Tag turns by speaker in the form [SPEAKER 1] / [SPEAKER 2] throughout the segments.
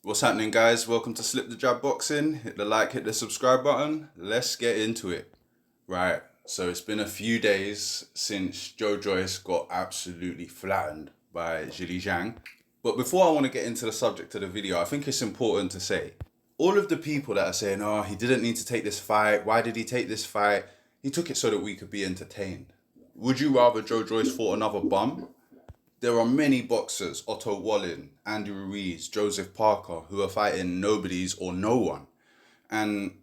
[SPEAKER 1] What's happening, guys? Welcome to Slip the Jab Boxing. Hit the like, hit the subscribe button. Let's get into it. Right, so it's been a few days since Joe Joyce got absolutely flattened by Zhili Zhang. But before I want to get into the subject of the video, I think it's important to say all of the people that are saying, oh, he didn't need to take this fight. Why did he take this fight? He took it so that we could be entertained. Would you rather Joe Joyce fought another bum? There are many boxers, Otto Wallin, Andy Ruiz, Joseph Parker, who are fighting nobodies or no one. And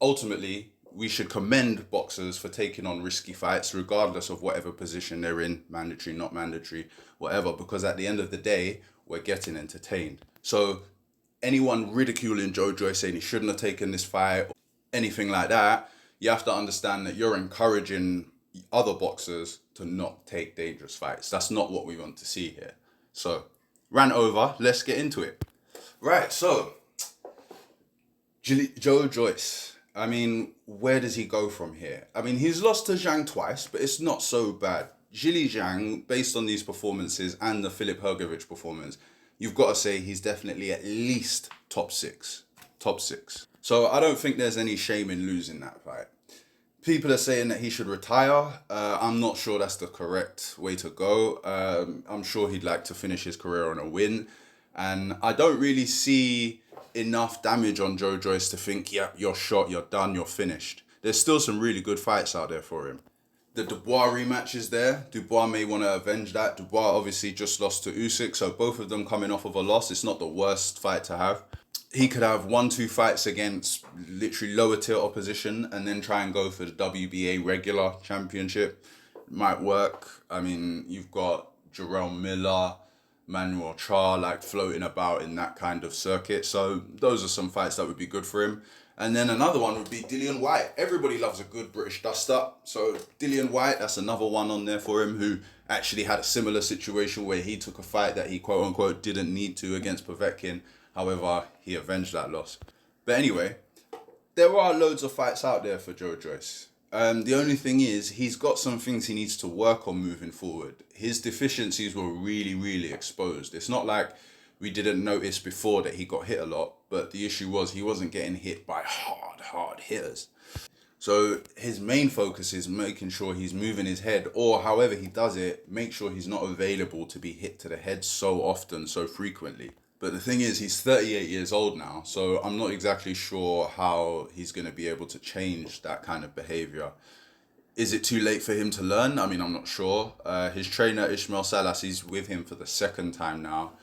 [SPEAKER 1] ultimately, we should commend boxers for taking on risky fights, regardless of whatever position they're in, mandatory, not mandatory, whatever, because at the end of the day, we're getting entertained. So anyone ridiculing Joe Joyce saying he shouldn't have taken this fight, or anything like that, you have to understand that you're encouraging other boxers to not take dangerous fights. That's not what we want to see here. So, rant over, let's get into it. Right, so, Joe Joyce. I mean, where does he go from here? I mean, he's lost to Zhang twice, but it's not so bad. Zhili Zhang, based on these performances and the Filip Hrgović performance, you've got to say he's definitely at least top six. Top six. So I don't think there's any shame in losing that fight. People are saying that he should retire. I'm not sure that's the correct way to go. I'm sure he'd like to finish his career on a win. And I don't really see enough damage on Joe Joyce to think, yeah, you're shot, you're done, you're finished. There's still some really good fights out there for him. The Dubois rematch is there. Dubois may want to avenge that. Dubois obviously just lost to Usyk, so both of them coming off of a loss. It's not the worst fight to have. He could have 1-2 fights against literally lower tier opposition and then try and go for the WBA regular championship. It might work. I mean, you've got Jarrell Miller, Manuel Char like floating about in that kind of circuit. So those are some fights that would be good for him. And then another one would be Dillian Whyte. Everybody loves a good British dust-up. So Dillian Whyte, that's another one on there for him who actually had a similar situation where he took a fight that he quote-unquote didn't need to against Povetkin. However, he avenged that loss. But anyway, there are loads of fights out there for Joe Joyce. The only thing is, he's got some things he needs to work on moving forward. His deficiencies were really, really exposed. It's not like we didn't notice before that he got hit a lot, but the issue was he wasn't getting hit by hard hitters. So his main focus is making sure he's moving his head, or however he does it, make sure he's not available to be hit to the head so often, so frequently. But the thing is, he's 38 years old now, so I'm not exactly sure how he's going to be able to change that kind of behavior. Is it too late for him to learn? I mean, I'm not sure. His trainer, Ismail Salas, is with him for the second time now.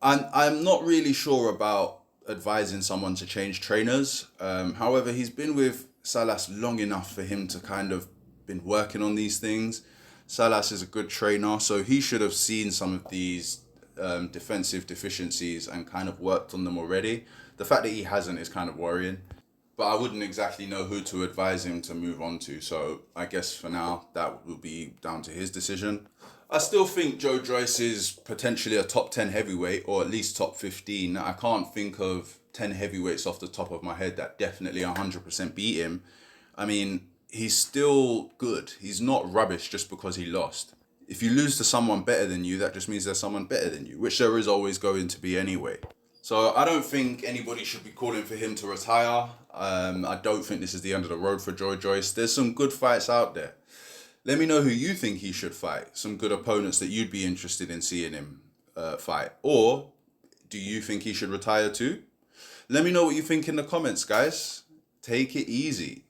[SPEAKER 1] I'm not really sure about advising someone to change trainers. However, he's been with Salas long enough for him to kind of been working on these things. Salas is a good trainer, so he should have seen some of these defensive deficiencies and kind of worked on them already. The fact that he hasn't is kind of worrying, but I wouldn't exactly know who to advise him to move on to, so I guess for now that will be down to his decision. I still think Joe Joyce is potentially a top 10 heavyweight, or at least top 15. I can't think of 10 heavyweights off the top of my head that definitely 100% beat him. I mean, he's still good. He's not rubbish just because he lost. If you lose to someone better than you, that just means there's someone better than you, which there is always going to be anyway. So I don't think anybody should be calling for him to retire. I don't think this is the end of the road for Joe Joyce. There's some good fights out there. Let me know who you think he should fight. Some good opponents that you'd be interested in seeing him fight. Or do you think he should retire too? Let me know what you think in the comments, guys. Take it easy.